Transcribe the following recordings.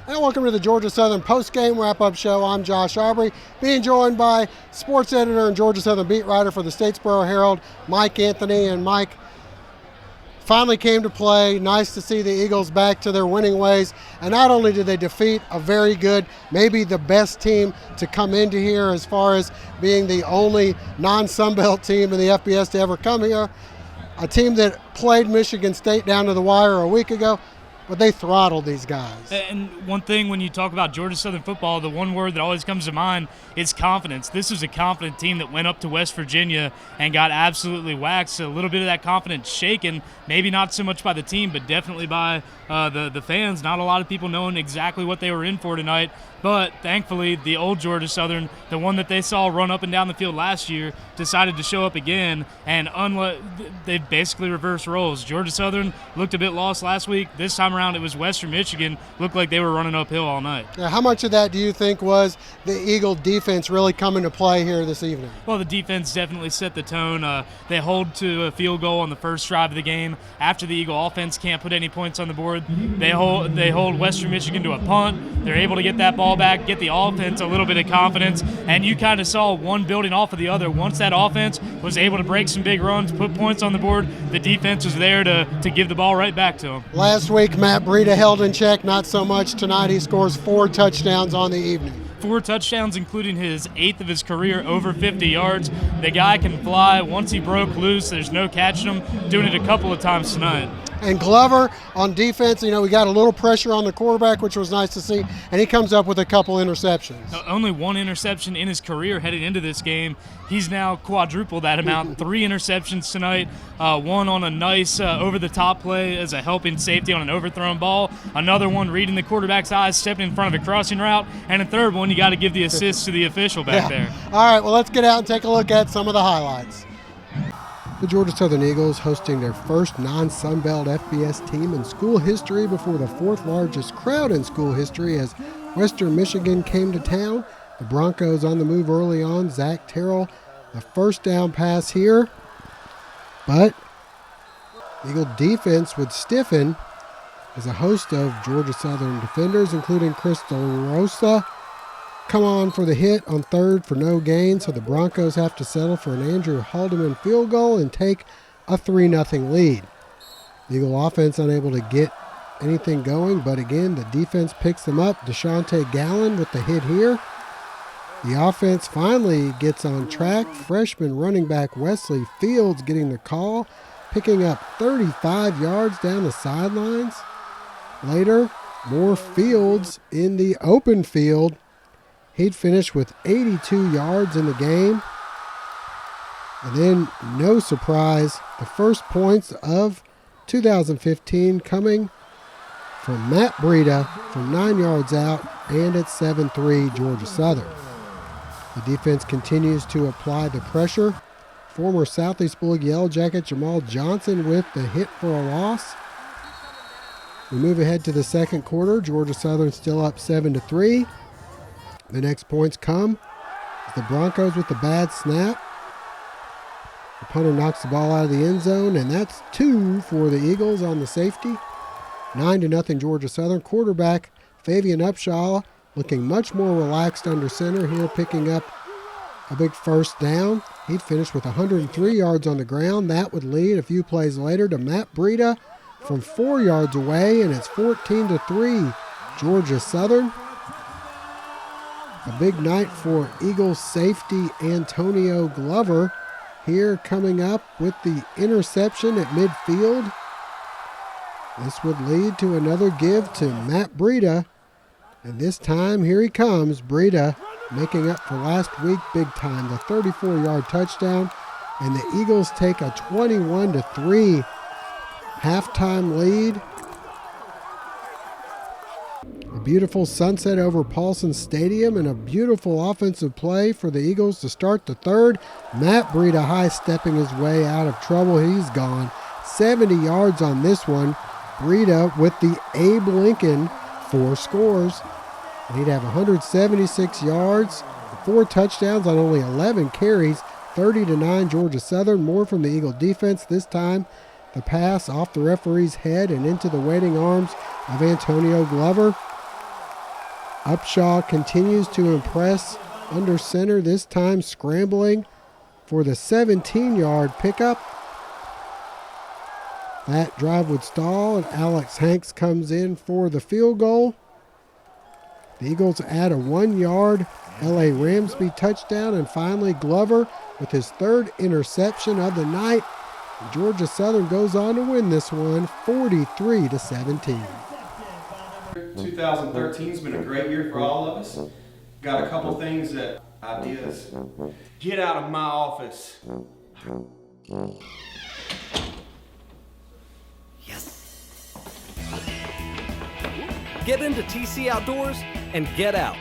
And welcome to the Georgia Southern post-game wrap-up show. I'm Josh Aubrey, being joined by sports editor and Georgia Southern beat writer for the Statesboro Herald, Mike Anthony. And Mike, finally came to play. Nice to see the Eagles back to their winning ways. And not only did they defeat a very good, maybe the best team to come into here as far as being the only non-Sunbelt team in the FBS to ever come here, a team that played Michigan State down to the wire a week ago, but they throttled these guys. And one thing when you talk about Georgia Southern football, the one word that always comes to mind is confidence. This was a confident team that went up to West Virginia and got absolutely waxed. A little bit of that confidence shaken, maybe not so much by the team, but definitely by the fans. Not a lot of people knowing exactly what they were in for tonight. But thankfully, the old Georgia Southern, the one that they saw run up and down the field last year, decided to show up again, and they basically reversed roles. Georgia Southern looked a bit lost last week. This time around, it was Western Michigan. Looked like they were running uphill all night. Now, how much of that do you think was the Eagle defense really coming to play here this evening? Well, the defense definitely set the tone. They hold to a field goal on the first drive of the game. After the Eagle offense can't put any points on the board, they hold Western Michigan to a punt. They're able to get that ball back, get the offense a little bit of confidence, and you kind of saw one building off of the other. Once that offense was able to break some big runs, put points on the board, the defense was there to give the ball right back to them. Last week, Matt Breida held in check, not so much tonight. He scores 4 touchdowns on the evening. 4 touchdowns, including his 8th of his career, over 50 yards. The guy can fly. Once he broke loose, there's no catching him. Doing it a couple of times tonight. And Glover on defense, we got a little pressure on the quarterback, which was nice to see, and he comes up with a couple interceptions. Only 1 interception in his career heading into this game. He's now quadrupled that amount. 3 interceptions tonight, 1 on a nice over-the-top play as a helping safety on an overthrown ball, another one reading the quarterback's eyes, stepping in front of a crossing route, and a third one, you got to give the assist to the official back there. All right, well, let's get out and take a look at some of the highlights. The Georgia Southern Eagles hosting their first non-Sunbelt FBS team in school history before the 4th largest crowd in school history as Western Michigan came to town. The Broncos on the move early on. Zach Terrell, the first down pass here. But Eagle defense would stiffen as a host of Georgia Southern defenders, including Crystal Rosa, come on for the hit on 3rd for no gain, so the Broncos have to settle for an Andrew Haldeman field goal and take a 3-0 lead. The Eagle offense unable to get anything going, but again, the defense picks them up. Deshaunte Gallen with the hit here. The offense finally gets on track. Freshman running back Wesley Fields getting the call, picking up 35 yards down the sidelines. Later, more Fields in the open field. He'd finish with 82 yards in the game. And then, no surprise, the first points of 2015 coming from Matt Breida from 9 yards out, and it's 7-3 Georgia Southern. The defense continues to apply the pressure. Former Southeast Bulldog Yellow Jacket Jamal Johnson with the hit for a loss. We move ahead to the second quarter. Georgia Southern still up 7-3. The next points come as the Broncos with the bad snap. The punter knocks the ball out of the end zone, and that's 2 for the Eagles on the safety. 9-0 Georgia Southern. Quarterback Fabian Upshaw looking much more relaxed under center here, picking up a big first down. He'd finish with 103 yards on the ground. That would lead a few plays later to Matt Breida from 4 yards away, and it's 14-3 Georgia Southern. A big night for Eagles safety Antonio Glover here coming up with the interception at midfield. This would lead to another give to Matt Breida. And this time, here he comes, Breida making up for last week big time, the 34-yard touchdown. And the Eagles take a 21-3 halftime lead. A beautiful sunset over Paulson Stadium and a beautiful offensive play for the Eagles to start the third. Matt Breida high-stepping his way out of trouble. He's gone. 70 yards on this one. Breida with the Abe Lincoln 4 scores. And he'd have 176 yards, 4 touchdowns on only 11 carries, 30-9 Georgia Southern. More from the Eagle defense. This time, the pass off the referee's head and into the waiting arms of Antonio Glover. Upshaw continues to impress under center, this time scrambling for the 17-yard pickup. That drive would stall, and Alex Hanks comes in for the field goal. The Eagles add a 1-yard L.A. Ramsby touchdown, and finally Glover with his third interception of the night. Georgia Southern goes on to win this one 43-17. 2013's been a great year for all of us. Got a couple things ideas. Get out of my office. Get into TC Outdoors and get out.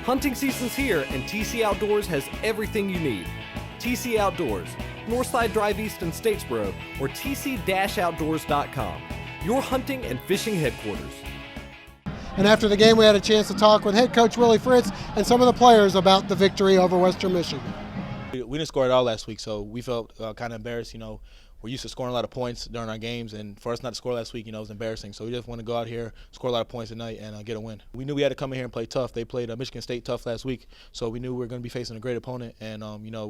Hunting season's here and TC Outdoors has everything you need. TC Outdoors, Northside Drive East in Statesboro, or tc-outdoors.com, your hunting and fishing headquarters. And after the game, we had a chance to talk with head coach Willie Fritz and some of the players about the victory over Western Michigan. We didn't score at all last week, so we felt kind of embarrassed. We're used to scoring a lot of points during our games, and for us not to score last week, it was embarrassing. So we just want to go out here, score a lot of points tonight, and get a win. We knew we had to come in here and play tough. They played Michigan State tough last week, so we knew we were going to be facing a great opponent, and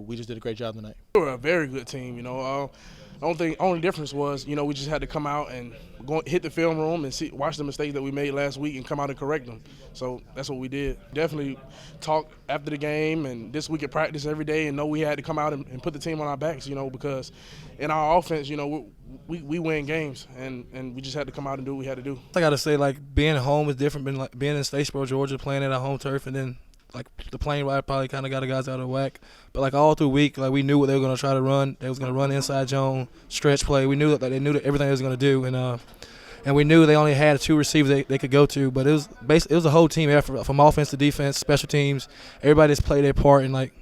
we just did a great job tonight. We were a very good team. The only difference was, we just had to come out and hit the film room and watch the mistakes that we made last week and come out and correct them. So that's what we did. Definitely talk after the game and this week at practice every day and know we had to come out and put the team on our backs, because in our offense, we win games and we just had to come out and do what we had to do. I got to say, being at home is different than being in Statesboro, Georgia, playing at a home turf, and then the plane ride probably kind of got the guys out of whack. But all through week, we knew what they were going to try to run. They was going to run inside zone, stretch play. We knew that they knew that everything they was going to do, and we knew they only had 2 receivers they could go to. But it was a whole team effort from offense to defense, special teams. Everybody just played their part, and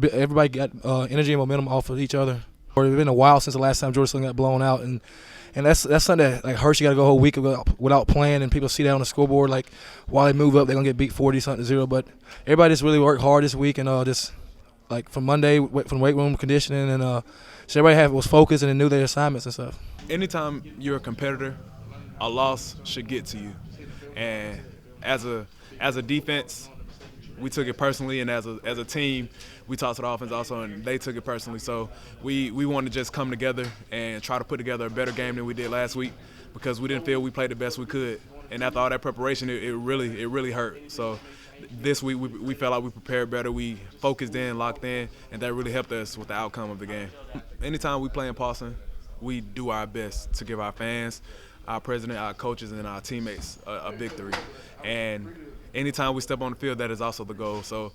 everybody got energy and momentum off of each other. It's been a while since the last time Georgia Southern got blown out, and that's something that hurts. You got to go a whole week without playing, and people see that on the scoreboard. While they move up, they're gonna get beat 40-0. But everybody just really worked hard this week, and from Monday from weight room conditioning, and so everybody was focused and they knew their assignments and stuff. Anytime you're a competitor, a loss should get to you, and as a defense, we took it personally, and as a team, we talked to the offense also, and they took it personally. So we wanted to just come together and try to put together a better game than we did last week, because we didn't feel we played the best we could. And after all that preparation, it really hurt. So this week we felt like we prepared better. We focused in, locked in, and that really helped us with the outcome of the game. Anytime we play in Paulson, we do our best to give our fans, our president, our coaches, and our teammates a victory. And anytime we step on the field, that is also the goal. So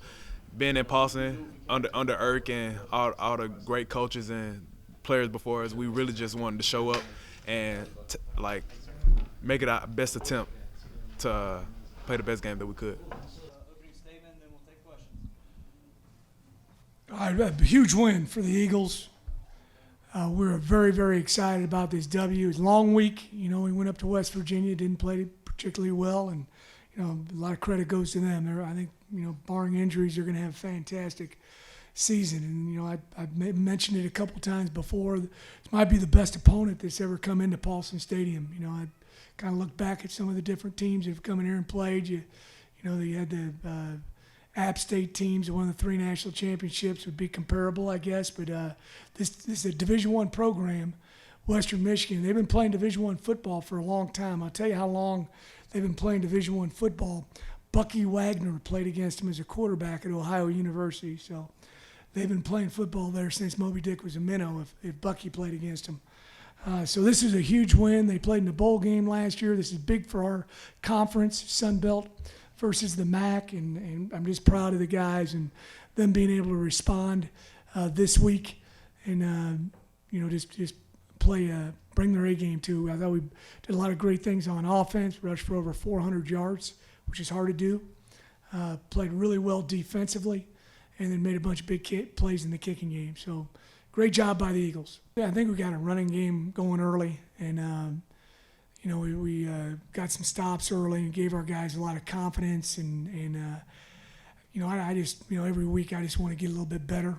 being in Paulson under Irk and all the great coaches and players before us, we really just wanted to show up and make it our best attempt to play the best game that we could. All right, a huge win for the Eagles. We're very, very excited about this W. It's a long week. We went up to West Virginia, didn't play particularly well, and a lot of credit goes to them. I think, barring injuries, they're going to have a fantastic season. And, I've mentioned it a couple times before. This might be the best opponent that's ever come into Paulson Stadium. I kind of look back at some of the different teams that have come in here and played. You had the App State teams that won the 3 national championships would be comparable, I guess. But this is a Division I program, Western Michigan. They've been playing Division I football for a long time. I'll tell you how long they've been playing Division I football. Bucky Wagner played against him as a quarterback at Ohio University. So they've been playing football there since Moby Dick was a minnow, if Bucky played against him. So this is a huge win. They played in the bowl game last year. This is big for our conference, Sun Belt versus the MAC, and I'm just proud of the guys and them being able to respond this week and just play, bring their A game too. I thought we did a lot of great things on offense, rushed for over 400 yards, which is hard to do. Played really well defensively, and then made a bunch of big plays in the kicking game. So great job by the Eagles. Yeah, I think we got a running game going early, and we got some stops early and gave our guys a lot of confidence. And I just every week I just want to get a little bit better,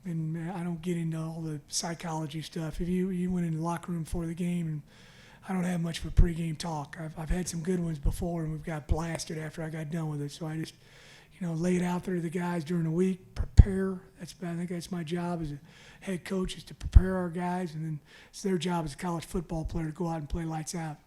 and I don't get into all the psychology stuff. If you went in the locker room before the game, and I don't have much for pregame talk. I've had some good ones before, and we've got blasted after I got done with it. So I just, lay it out there to the guys during the week, prepare. I think that's my job as a head coach, is to prepare our guys, and then it's their job as a college football player to go out and play lights out.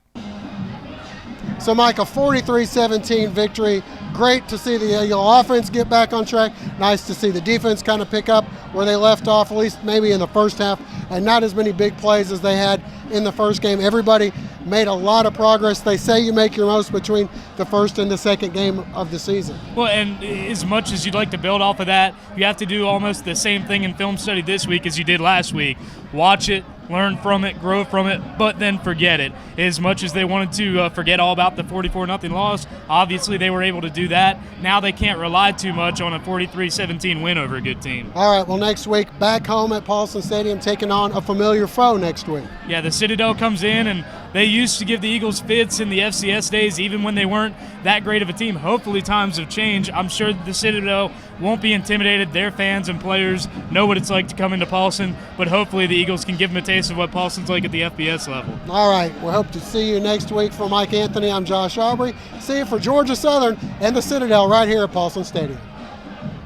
So, Mike, a 43-17 victory. Great to see the Eagle offense get back on track. Nice to see the defense kind of pick up where they left off, at least maybe in the first half, and not as many big plays as they had in the first game. Everybody made a lot of progress. They say you make your most between the first and the second game of the season. Well, and as much as you'd like to build off of that, you have to do almost the same thing in film study this week as you did last week. Watch it, learn from it, grow from it, but then forget it. As much as they wanted to forget all about the 44-0 loss, obviously they were able to do that. Now they can't rely too much on a 43-17 win over a good team. All right, well, next week, back home at Paulson Stadium, taking on a familiar foe next week. Yeah, the Citadel comes in, and they used to give the Eagles fits in the FCS days, even when they weren't that great of a team. Hopefully times have changed. I'm sure the Citadel won't be intimidated. Their fans and players know what it's like to come into Paulson, but hopefully the Eagles can give them a taste of what Paulson's like at the FBS level. All right, we hope to see you next week. For Mike Anthony, I'm Josh Aubrey. See you for Georgia Southern and the Citadel right here at Paulson Stadium.